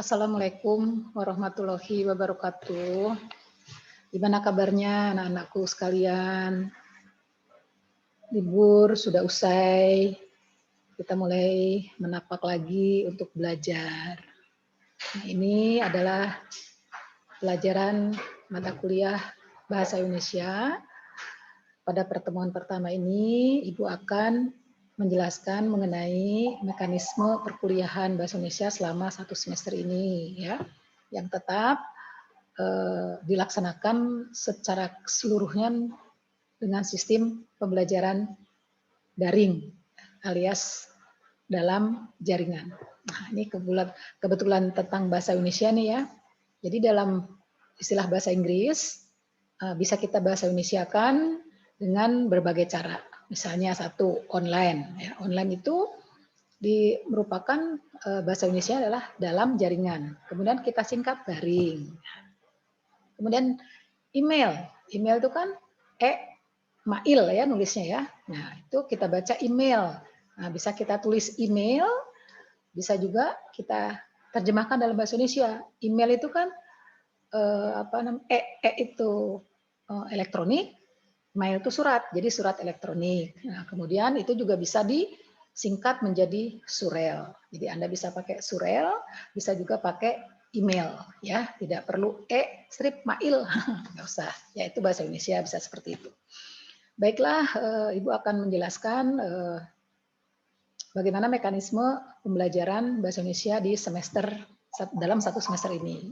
Assalamualaikum warahmatullahi wabarakatuh. Gimana kabarnya anak-anakku sekalian? Libur sudah usai, kita mulai menapak lagi untuk belajar. Nah, ini adalah pelajaran mata kuliah Bahasa Indonesia. Pada pertemuan pertama ini, Ibu akan menjelaskan mengenai mekanisme perkuliahan Bahasa Indonesia selama 1 semester ini, ya, yang tetap dilaksanakan secara keseluruhnya dengan sistem pembelajaran daring alias dalam jaringan. Nah, ini kebetulan tentang bahasa Indonesia nih ya. Jadi dalam istilah bahasa Inggris bisa kita bahasa Indonesiakan dengan berbagai cara. Misalnya satu, online. Ya, online itu merupakan bahasa Indonesia adalah dalam jaringan. Kemudian kita singkat daring. Kemudian email. Email itu kan mail ya nulisnya ya. Nah, itu kita baca email. Nah, bisa kita tulis email, bisa juga kita terjemahkan dalam bahasa Indonesia. Email itu kan itu elektronik, mail itu surat, jadi surat elektronik. Nah, kemudian itu juga bisa disingkat menjadi surel. Jadi Anda bisa pakai surel, bisa juga pakai email, ya, tidak perlu strip mail, nggak usah. Ya, itu bahasa Indonesia bisa seperti itu. Baiklah, Ibu akan menjelaskan bagaimana mekanisme pembelajaran bahasa Indonesia di dalam 1 semester ini.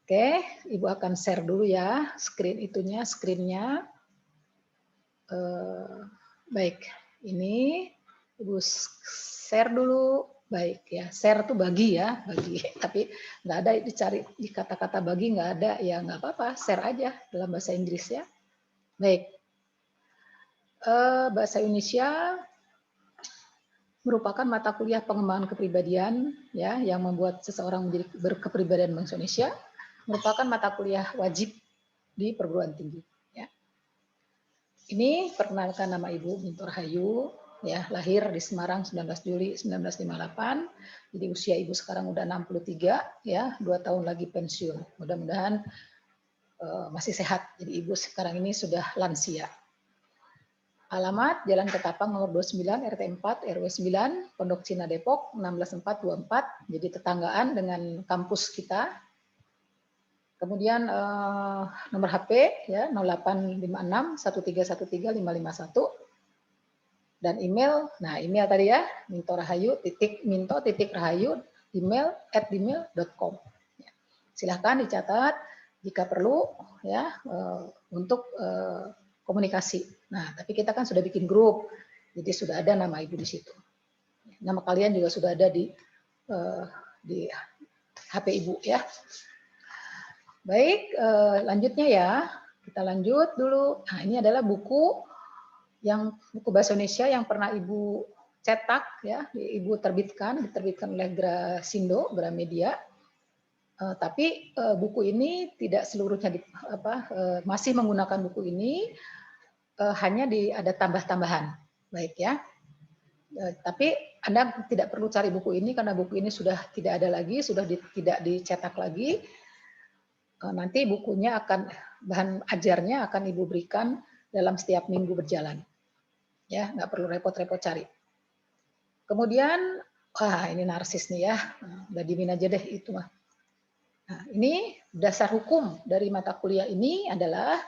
Oke, Ibu akan share dulu ya screen-nya. Baik, ini Ibu share dulu. Baik ya, share tuh bagi ya, bagi. Tapi nggak ada dicari di kata-kata bagi, nggak ada ya, nggak apa-apa, share aja dalam bahasa Inggris ya. Baik, bahasa Indonesia merupakan mata kuliah pengembangan kepribadian ya, yang membuat seseorang menjadi berkepribadian bangsa Indonesia, merupakan mata kuliah wajib di perguruan tinggi. Ya. Ini perkenalkan, nama Ibu Minto Rahayu, ya, lahir di Semarang 19 Juli 1958. Jadi usia Ibu sekarang udah 63, ya, 2 tahun lagi pensiun. Mudah-mudahan masih sehat. Jadi Ibu sekarang ini sudah lansia. Alamat Jalan Ketapang nomor 29 RT 4 RW 9 Pondok Cina Depok 16424. Jadi tetanggaan dengan kampus kita. Kemudian nomor HP ya 0856 1313 551 dan email. Nah, email tadi ya minto.rahayu@gmail.com. Ya. Silahkan dicatat jika perlu ya untuk komunikasi. Nah, tapi kita kan sudah bikin grup, jadi sudah ada nama Ibu di situ. Nama kalian juga sudah ada di HP Ibu ya. Baik, lanjutnya ya. Kita lanjut dulu. Nah, ini adalah buku buku bahasa Indonesia yang pernah Ibu cetak ya, Ibu diterbitkan oleh Grasindo, Gramedia. Tapi buku ini tidak seluruhnya masih menggunakan buku ini, hanya ada tambah-tambahan. Baik ya. Tapi Anda tidak perlu cari buku ini karena buku ini sudah tidak ada lagi, sudah tidak dicetak lagi. Nanti bukunya bahan ajarnya akan Ibu berikan dalam setiap minggu berjalan. Ya, nggak perlu repot-repot cari. Kemudian, ini narsis nih ya, udah dimin aja deh itu mah. Nah, ini dasar hukum dari mata kuliah ini adalah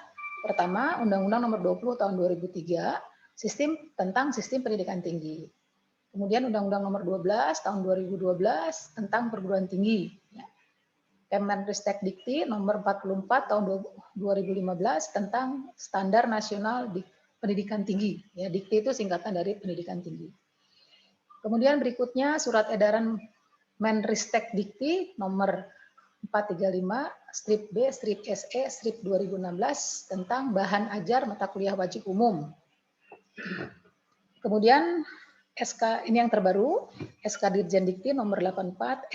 pertama Undang-Undang Nomor 20 Tahun 2003 tentang sistem pendidikan tinggi. Kemudian Undang-Undang Nomor 12 Tahun 2012 tentang perguruan tinggi. Kemendikbud Dikti Nomor 44 Tahun 2015 tentang Standar Nasional Pendidikan Tinggi. Ya, Dikti itu singkatan dari pendidikan tinggi. Kemudian berikutnya Surat Edaran Menristek Dikti Nomor 435 strip B strip SE strip 2016 tentang bahan ajar mata kuliah wajib umum. Kemudian SK ini yang terbaru, SK Dirjen Dikti Nomor 84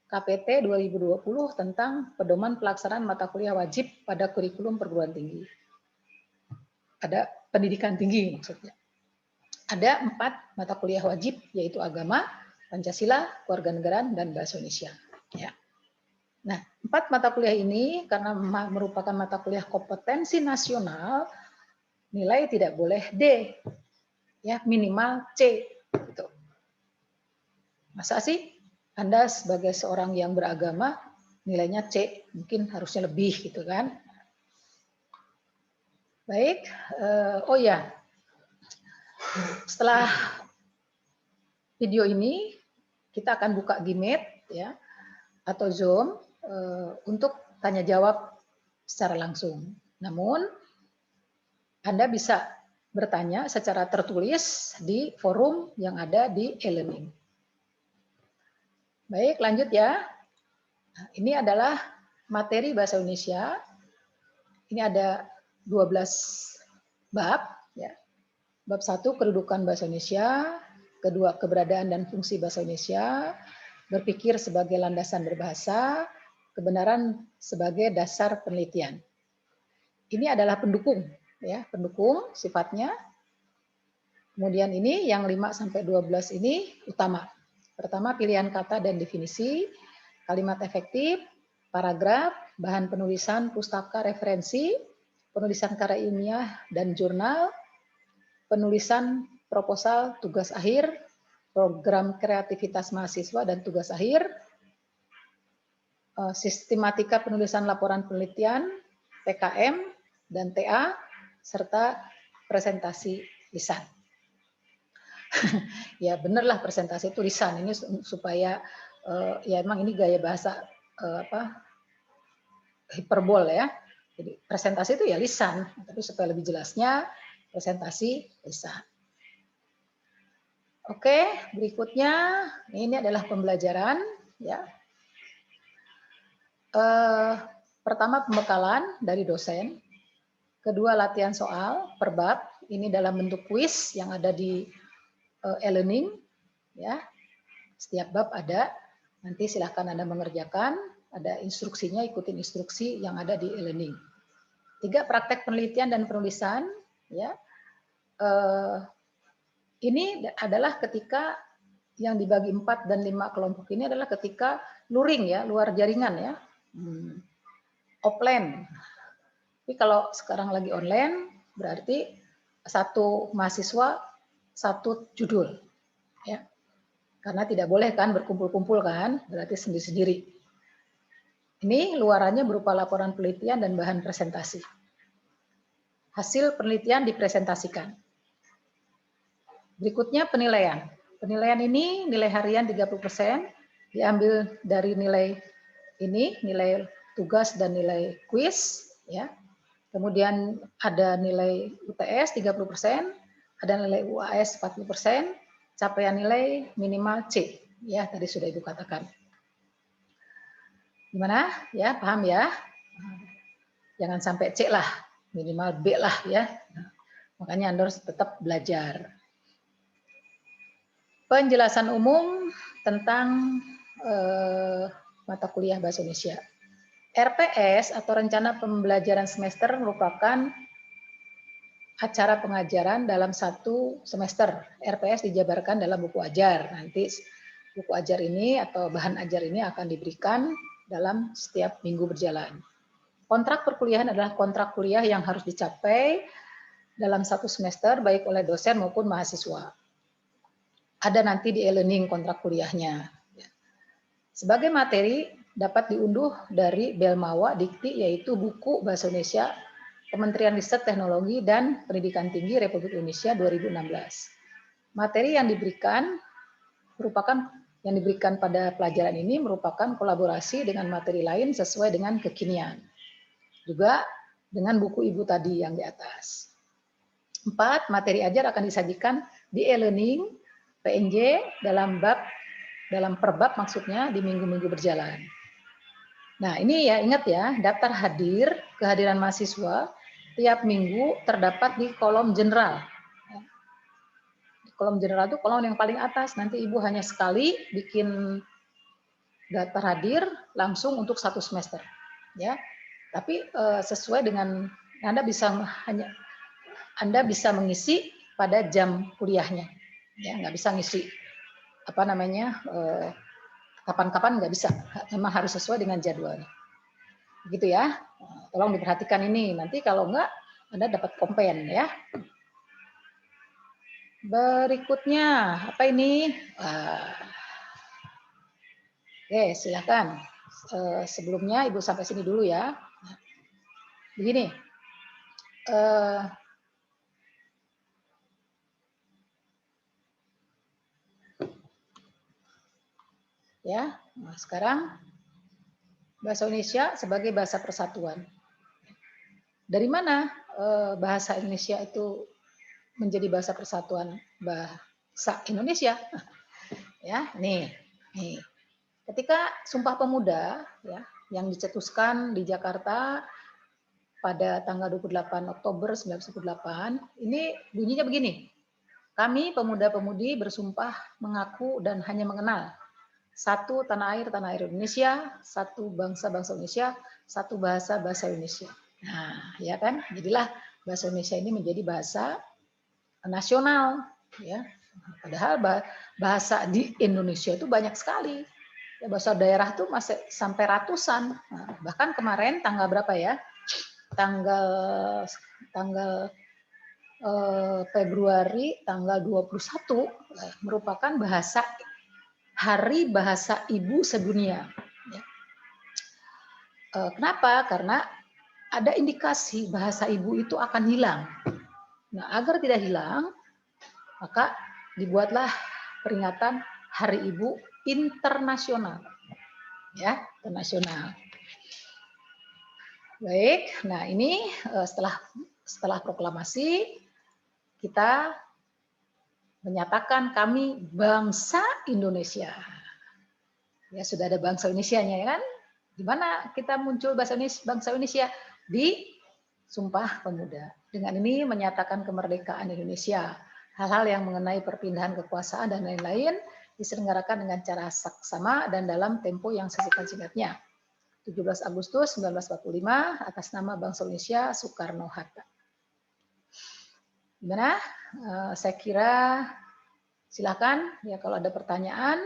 KPT 2020 tentang pedoman pelaksanaan mata kuliah wajib pada kurikulum perguruan tinggi. Ada pendidikan tinggi maksudnya. Ada 4 mata kuliah wajib, yaitu agama, Pancasila, kewarganegaraan, dan bahasa Indonesia. Ya. Nah, 4 mata kuliah ini karena merupakan mata kuliah kompetensi nasional, nilai tidak boleh D, ya minimal C. Gitu. Masa sih Anda sebagai seorang yang beragama nilainya C, mungkin harusnya lebih gitu kan? Baik, oh ya, setelah video ini kita akan buka Gmeet ya atau Zoom untuk tanya jawab secara langsung. Namun Anda bisa bertanya secara tertulis di forum yang ada di e-learning. Baik, lanjut ya. Nah, ini adalah materi bahasa Indonesia. Ini ada 12 bab ya. Bab 1 kedudukan bahasa Indonesia, kedua keberadaan dan fungsi bahasa Indonesia, berpikir sebagai landasan berbahasa, kebenaran sebagai dasar penelitian. Ini adalah pendukung ya, pendukung sifatnya. Kemudian ini yang 5 sampai 12 ini utama. Pertama pilihan kata dan definisi, kalimat efektif, paragraf, bahan penulisan, pustaka, referensi, penulisan karya ilmiah dan jurnal, penulisan proposal, tugas akhir, program kreativitas mahasiswa dan tugas akhir, sistematika penulisan laporan penelitian, PKM dan TA, serta presentasi lisan. Ya benarlah presentasi itu lisan ini supaya ya emang ini gaya bahasa hiperbol ya. Jadi presentasi itu ya lisan, tapi supaya lebih jelasnya presentasi lisan. Oke, berikutnya ini adalah pembelajaran ya. Pertama pembekalan dari dosen, kedua latihan soal per bab, ini dalam bentuk kuis yang ada di e-learning ya. Setiap bab ada, nanti silahkan Anda mengerjakan, ada instruksinya, ikutin instruksi yang ada di e-learning. 3 praktek penelitian dan penulisan ya. Ini adalah ketika yang dibagi 4 dan 5 kelompok ini adalah ketika luring ya, luar jaringan ya. Offline. Tapi kalau sekarang lagi online berarti satu mahasiswa satu judul ya. Karena tidak boleh kan berkumpul-kumpul kan, berarti sendiri-sendiri. Ini luarannya berupa laporan penelitian dan bahan presentasi. Hasil penelitian dipresentasikan. Berikutnya penilaian. Penilaian ini nilai harian 30%, diambil dari nilai ini, nilai tugas dan nilai kuis ya. Kemudian ada nilai UTS 30%, ada nilai UAS 40%, capaian nilai minimal C. Ya, tadi sudah Ibu katakan. Gimana? Ya, paham ya? Jangan sampai C lah, minimal B lah ya. Makanya Anda harus tetap belajar. Penjelasan umum tentang mata kuliah Bahasa Indonesia. RPS atau Rencana Pembelajaran Semester merupakan acara pengajaran dalam satu semester. RPS dijabarkan dalam buku ajar. Nanti buku ajar ini atau bahan ajar ini akan diberikan dalam setiap minggu berjalan. Kontrak perkuliahan adalah kontrak kuliah yang harus dicapai dalam satu semester baik oleh dosen maupun mahasiswa. Ada nanti di e-learning kontrak kuliahnya. Sebagai materi dapat diunduh dari Belmawa Dikti yaitu buku Bahasa Indonesia Kementerian Riset Teknologi dan Pendidikan Tinggi Republik Indonesia 2016. Materi yang diberikan pada pelajaran ini merupakan kolaborasi dengan materi lain sesuai dengan kekinian. Juga dengan buku Ibu tadi yang di atas. 4. Materi ajar akan disajikan di e-learning PNJ dalam per bab maksudnya di minggu-minggu berjalan. Nah ini ya ingat ya, daftar hadir, kehadiran mahasiswa tiap minggu terdapat di kolom general. Kolom general itu kolom yang paling atas, nanti Ibu hanya sekali bikin daftar hadir langsung untuk satu semester. Ya, tapi sesuai dengan Anda bisa mengisi pada jam kuliahnya. Ya, nggak bisa ngisi kapan-kapan nggak bisa, memang harus sesuai dengan jadwalnya. Begitu ya, tolong diperhatikan ini, nanti kalau enggak Anda dapat komplain ya. Berikutnya, apa ini? Oke, silakan. Sebelumnya Ibu sampai sini dulu ya. Begini, ya. Nah, sekarang bahasa Indonesia sebagai bahasa persatuan. Dari mana bahasa Indonesia itu menjadi bahasa persatuan bahasa Indonesia? Ya, nih. Ketika Sumpah Pemuda ya yang dicetuskan di Jakarta pada tanggal 28 Oktober 1948, ini bunyinya begini. Kami pemuda-pemudi bersumpah mengaku dan hanya mengenal satu tanah air Indonesia, satu bangsa-bangsa Indonesia, satu bahasa Indonesia. Nah, ya kan? Jadilah bahasa Indonesia ini menjadi bahasa nasional, ya. Padahal bahasa di Indonesia itu banyak sekali. Ya, bahasa daerah tuh masih sampai ratusan. Nah, bahkan kemarin tanggal berapa ya? Tanggal Februari tanggal 21 merupakan Hari Bahasa Ibu Sedunia. Kenapa? Karena ada indikasi bahasa ibu itu akan hilang. Nah, agar tidak hilang, maka dibuatlah peringatan Hari Ibu Internasional. Ya, internasional. Baik, nah ini setelah proklamasi kita menyatakan kami bangsa Indonesia. Ya, sudah ada bangsa Indonesianya ya kan? Di mana kita muncul bangsa Indonesia? Di Sumpah Pemuda. Dengan ini menyatakan kemerdekaan Indonesia. Hal-hal yang mengenai perpindahan kekuasaan dan lain-lain diselenggarakan dengan cara saksama dan dalam tempo yang sesingkat-singkatnya. 17 Agustus 1945 atas nama bangsa Indonesia Soekarno-Hatta. Gimana? Saya kira silakan ya kalau ada pertanyaan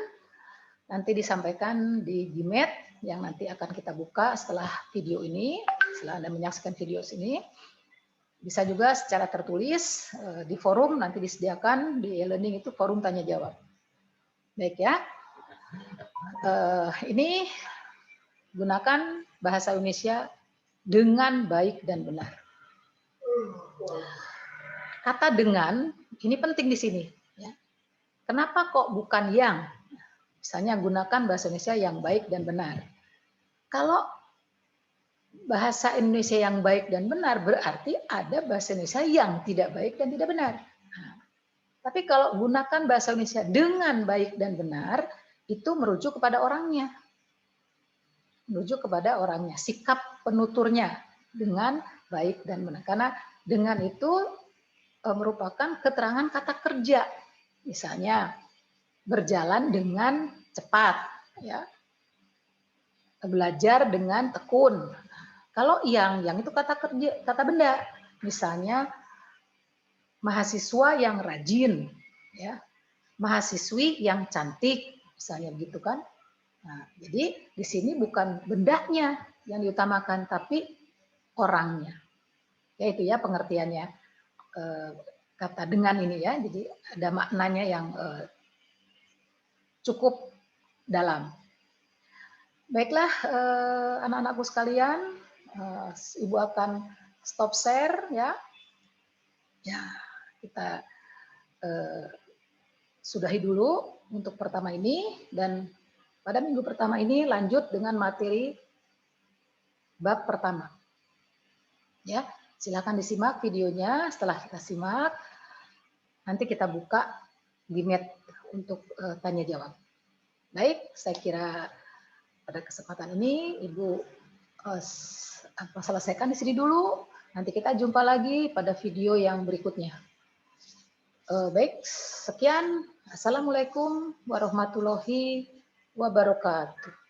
nanti disampaikan di Gmeet yang nanti akan kita buka setelah video ini, setelah Anda menyaksikan video ini. Bisa juga secara tertulis di forum nanti disediakan di e-learning itu forum tanya jawab. Baik ya. Ini gunakan bahasa Indonesia dengan baik dan benar. Kata dengan ini penting di sini. Ya. Kenapa kok bukan yang? Misalnya gunakan bahasa Indonesia yang baik dan benar. Kalau bahasa Indonesia yang baik dan benar berarti ada bahasa Indonesia yang tidak baik dan tidak benar. Nah, tapi kalau gunakan bahasa Indonesia dengan baik dan benar itu merujuk kepada orangnya. Merujuk kepada orangnya, sikap penuturnya dengan baik dan benar. Karena dengan itu merupakan keterangan kata kerja. Misalnya berjalan dengan cepat, ya. Belajar dengan tekun. Kalau yang itu kata kerja, kata benda. Misalnya mahasiswa yang rajin, ya. Mahasiswi yang cantik, misalnya begitu kan. Nah, jadi di sini bukan bendanya yang diutamakan, tapi orangnya. Ya itu ya pengertiannya kata dengan ini ya. Jadi ada maknanya yang cukup dalam. Baiklah anak-anakku sekalian, Ibu akan stop share ya. Ya, kita sudahi dulu untuk pertama ini dan pada minggu pertama ini lanjut dengan materi bab pertama. Ya, silakan disimak videonya. Setelah kita simak, nanti kita buka Gmeet untuk tanya jawab. Baik, saya kira pada kesempatan ini Ibu selesaikan di sini dulu. Nanti kita jumpa lagi pada video yang berikutnya. Baik, sekian. Assalamualaikum warahmatullahi wabarakatuh.